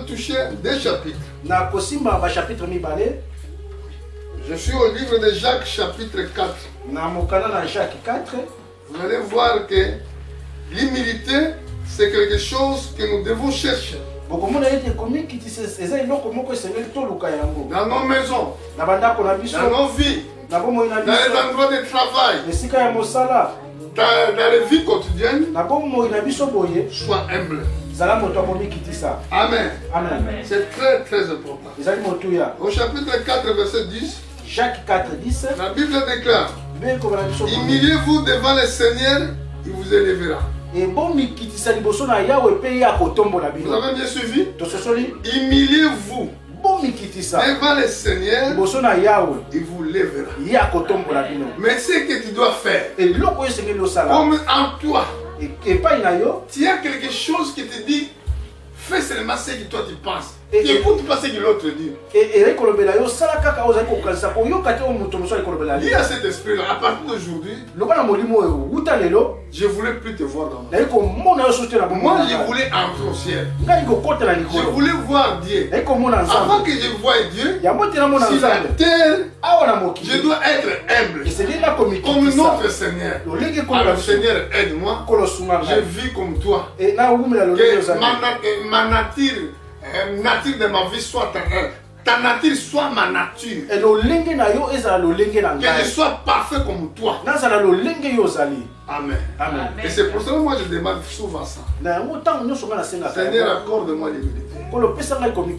toucher des chapitres. Na kosimba ba chapitre mibale. Je suis au livre de Jacques chapitre 4. Na mokana na Jacques 4. Vous allez voir que l'humilité, c'est quelque chose que nous devons chercher. Dans nos maisons, dans nos vies, dans les endroits de travail, dans les vies quotidiennes, sois humble. Amen. C'est très très important. Au chapitre 4, verset 10, Jacques 4, 10, la Bible déclare: humiliez-vous devant le Seigneur, il vous élèvera. Vous avez bien suivi? Humiliez-vous devant le Seigneur, il vous lèvera. Mais ce que tu dois faire, comme en toi, tu as quelque chose qui te dit, fais seulement ce que toi tu penses. Écoute pas ce que l'autre dit. Il y a cet esprit-là. À partir d'aujourd'hui, je ne voulais plus te voir dans ma vie. Moi, je voulais entrer au ciel. Je voulais voir Dieu. Avant que je voie Dieu, sur la terre, je dois être humble. Comme notre Seigneur. Alors, Seigneur, aide-moi. Je vis comme toi. Que ma nature de ma vie soit ta nature soit ma nature. Que je sois parfait comme toi. Amen. Amen. Et c'est pour ça que moi je demande souvent ça. Seigneur, accorde-moi l'humilité.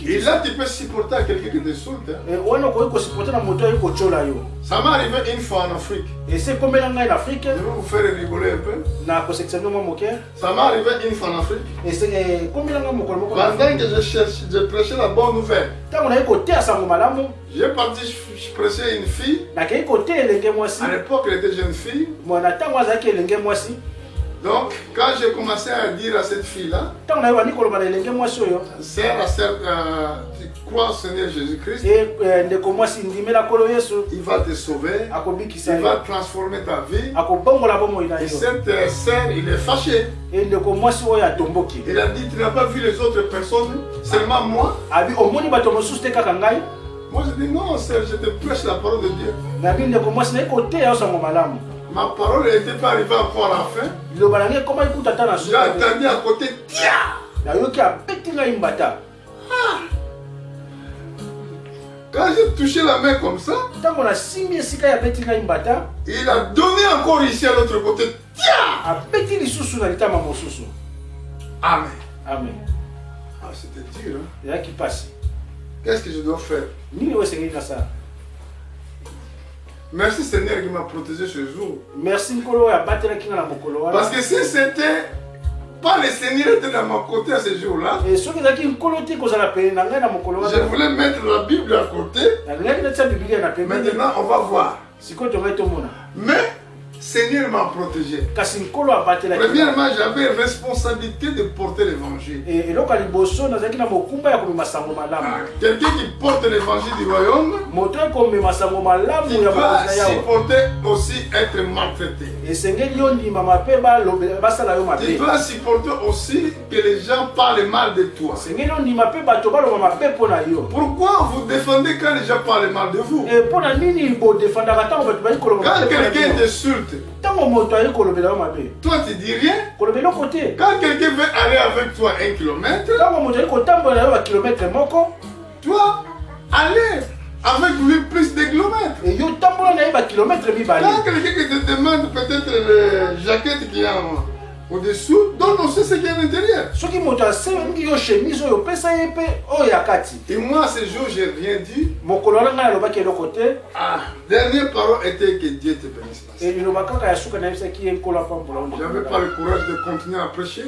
Et là tu peux supporter quelqu'un qui t'insulte. Ça m'est arrivé une fois en Afrique. Je vais vous faire rigoler un peu. Ça m'est arrivé une fois en Afrique. Pendant que je prêchais la bonne nouvelle, j'ai parti prêcher une fille. À l'époque, elle était jeune fille. Donc, quand j'ai commencé à dire à cette fille-là, sœur, tu crois au Seigneur Jésus-Christ, il va te sauver, il va transformer ta vie. Et cette sœur, il est fâché. Il a dit, tu n'as pas vu les autres personnes, seulement moi. Moi je dis, non sœur, je te prêche la parole de Dieu. Ma parole n'était pas arrivée encore à la fin. J'ai attendu à côté. Quand j'ai touché la main comme ça, il a donné encore ici à l'autre côté. Amen. Amen. Ah, c'était dur. Hein? Qu'est-ce que je dois faire? Merci Seigneur qui m'a protégé ce jour. Merci. Parce que si c'était pas le Seigneur qui était dans mon côté à ce jour-là, je voulais mettre la Bible à côté. Maintenant on va voir. Mais Seigneur m'a protégé. Premièrement, j'avais la responsabilité de porter l'évangile. Quelqu'un qui porte l'évangile du royaume, il va supporter aussi être maltraité. Il va supporter aussi que les gens parlent mal de toi. Pourquoi vous défendez quand les gens parlent mal de vous? Quand quelqu'un t'insulte, toi tu dis rien. Quand quelqu'un veut aller avec toi 1 kilomètre, toi allez avec lui plus de kilomètres. Quand quelqu'un te demande peut-être le jaquette qu'il y a au-dessous, donne aussi ce qui est à l'intérieur. Et moi, ce jour, j'ai rien dit. Dernière parole était que Dieu te bénisse. J'avais pas le courage de continuer à prêcher.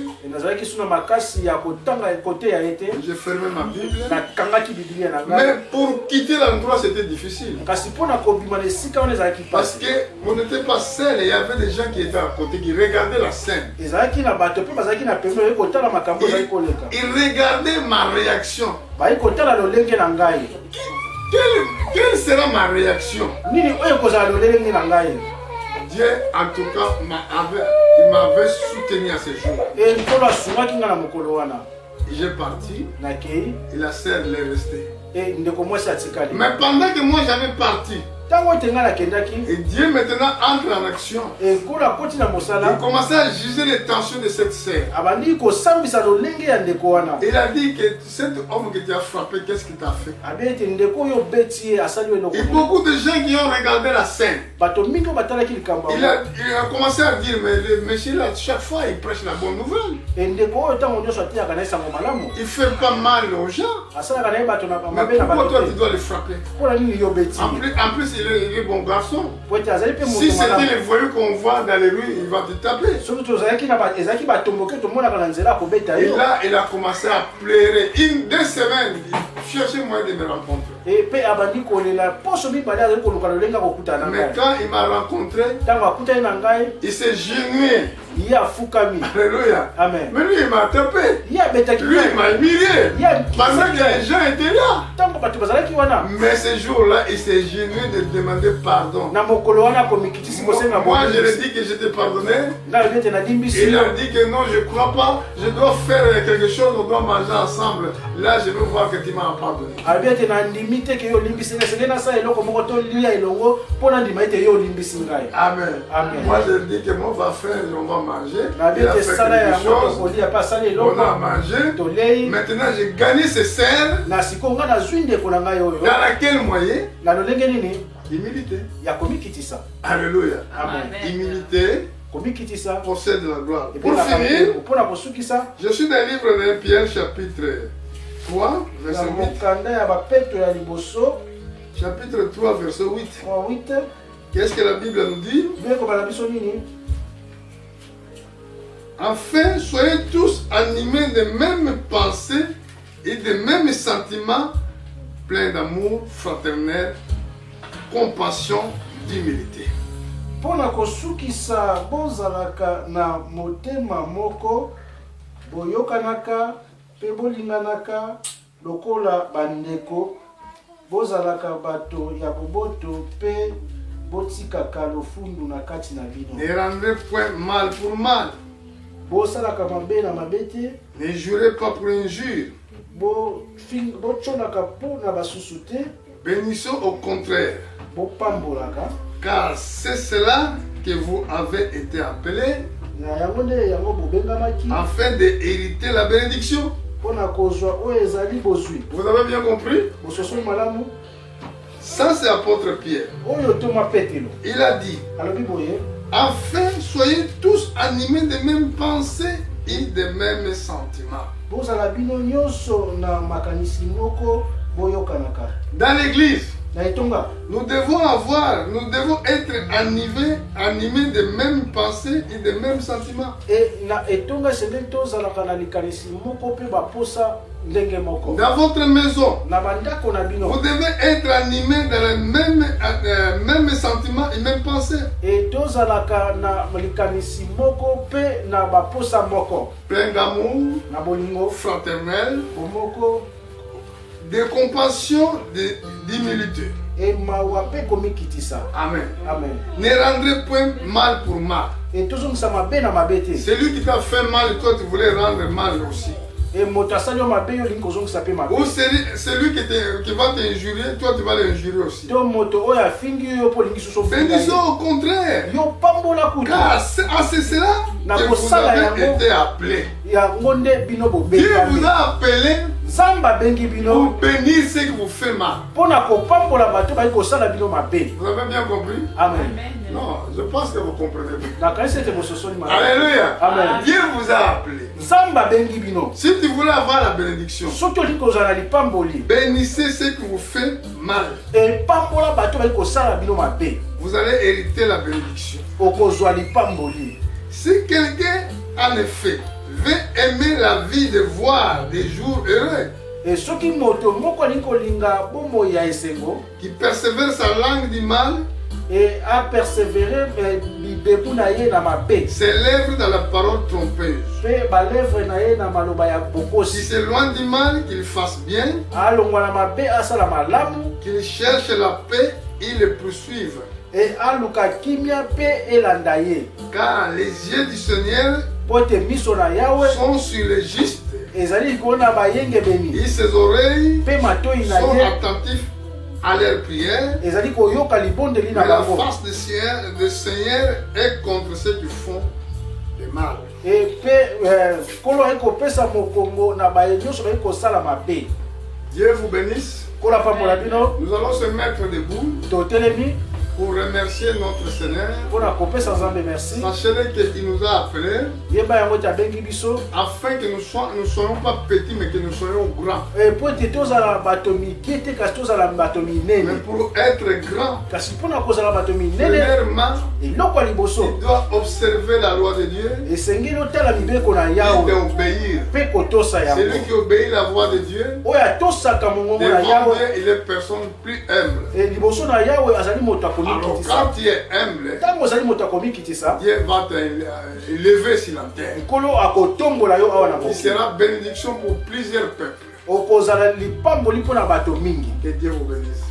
J'ai fermé ma Bible. Mais pour quitter l'endroit, c'était difficile. Parce qu'on n'était pas seul, il y avait des gens qui étaient à côté, qui regardaient la scène. Il regardait ma réaction. Quelle sera ma réaction? Dieu, en tout cas, il m'avait soutenu à ce jour. j'ai parti et la sœur est restée. Mais pendant que moi j'avais parti, et Dieu maintenant entre en action. Il commençait à juger les tensions de cette sœur. Il a dit que cet homme que tu as frappé, qu'est-ce qu'il t'a fait? Et beaucoup de gens qui ont regardé la scène, il a commencé à dire, mais le monsieur là, chaque fois il prêche la bonne nouvelle. Il fait pas mal aux gens. Mais pourquoi toi tu dois le frapper? En plus il est bon garçon. Si c'était les voyous qu'on voit dans les rues, il va te taper. Et là, il a commencé à pleurer. 2 semaines, il cherchait moyen de me rencontrer. Mais quand il m'a rencontré, il s'est genouillé. Alléluia. Amen. Mais lui, il m'a tapé. Lui, il m'a humilié. Pendant que les gens étaient là. Mais ce jour-là, il s'est genouillé de demander pardon. Moi, je lui ai dit que je t'ai pardonné. Il a dit que non, je ne crois pas. Je dois faire quelque chose, on doit manger ensemble. Là, je veux voir que tu m'as pardonné. Amen. Moi, je lui ai dit que moi, on va faire, on va manger. Il a fait quelque chose. On a mangé. Maintenant, j'ai gagné ces serres. Dans laquelle moyen? Humilité. Alléluia. Amen. Humilité possède la gloire. Pour finir, je suis dans le livre de Pierre chapitre 3, verset 8. Chapitre 3, verset 8. Qu'est-ce que la Bible nous dit? Enfin, soyez tous animés de mêmes pensées et de mêmes sentiments, pleins d'amour fraternel, compassion, d'humilité. Pona kosukisa bozalaka na motema moko, boyokanaka, pe bolinganaka, lokola bandeko, bozalaka bato ya boboto, pe botikaka lofundu na kati na bino. Ne rendez point mal pour mal. Bosalaka mabe na mabete. Ne jurez pas pour injure. Bochonaka po na basusu te. Bénissons au contraire. Bopambolaka. Car c'est cela que vous avez été appelés afin d'hériter la bénédiction. Vous avez bien compris? Ça, c'est l'apôtre Pierre. Il a dit, enfin, soyez tous animés des mêmes pensées et des mêmes sentiments. Dans l'église, nous devons être animés de mêmes pensées et de mêmes sentiments. Dans votre maison, vous devez être animés dans les mêmes sentiments et mêmes pensées. Plein d'amour, fraternel, de compassion, d'humilité. Amen. Ne rendrez point mal pour mal. Celui qui t'a fait mal, toi tu voulais rendre mal aussi. Ou celui qui va t'injurier, toi tu vas l'injurier aussi. Bénissons au contraire. Car c'est cela que vous avez été appelés. Dieu vous a appelé pour bénir ce qui vous fait mal. Vous avez bien compris? Amen. Non, je pense que vous comprenez bien. Alléluia. Amen. Dieu vous a appelé. Si tu voulais avoir la bénédiction, bénissez ce qui vous fait mal. Vous allez hériter la bénédiction. Si quelqu'un, en effet, veut aimer la vie de voir des jours heureux, qui persévère sa langue du mal, et a persévéré ses lèvres dans la parole trompeuse, qui s'éloigne du mal, qu'il fasse bien, qu'il cherche la paix et le poursuive. Car les yeux du Seigneur sont sur les justes Et ses oreilles sont attentifs à leurs prières. Mais la face du Seigneur est contre ceux qui font le mal. Dieu vous bénisse. Nous allons se mettre debout pour remercier notre Seigneur. Sachez qu'il nous a appelés afin que nous ne soyons pas petits mais que nous soyons grands. Mais pour être grand, premièrement, il doit observer la loi de Dieu et d'obéir. Celui qui obéit la voix de Dieu, devant Dieu, il est personne plus humble. Alors quand tu es humble, Dieu va t'élever sur la terre. Il sera bénédiction pour plusieurs peuples. Que Dieu vous bénisse.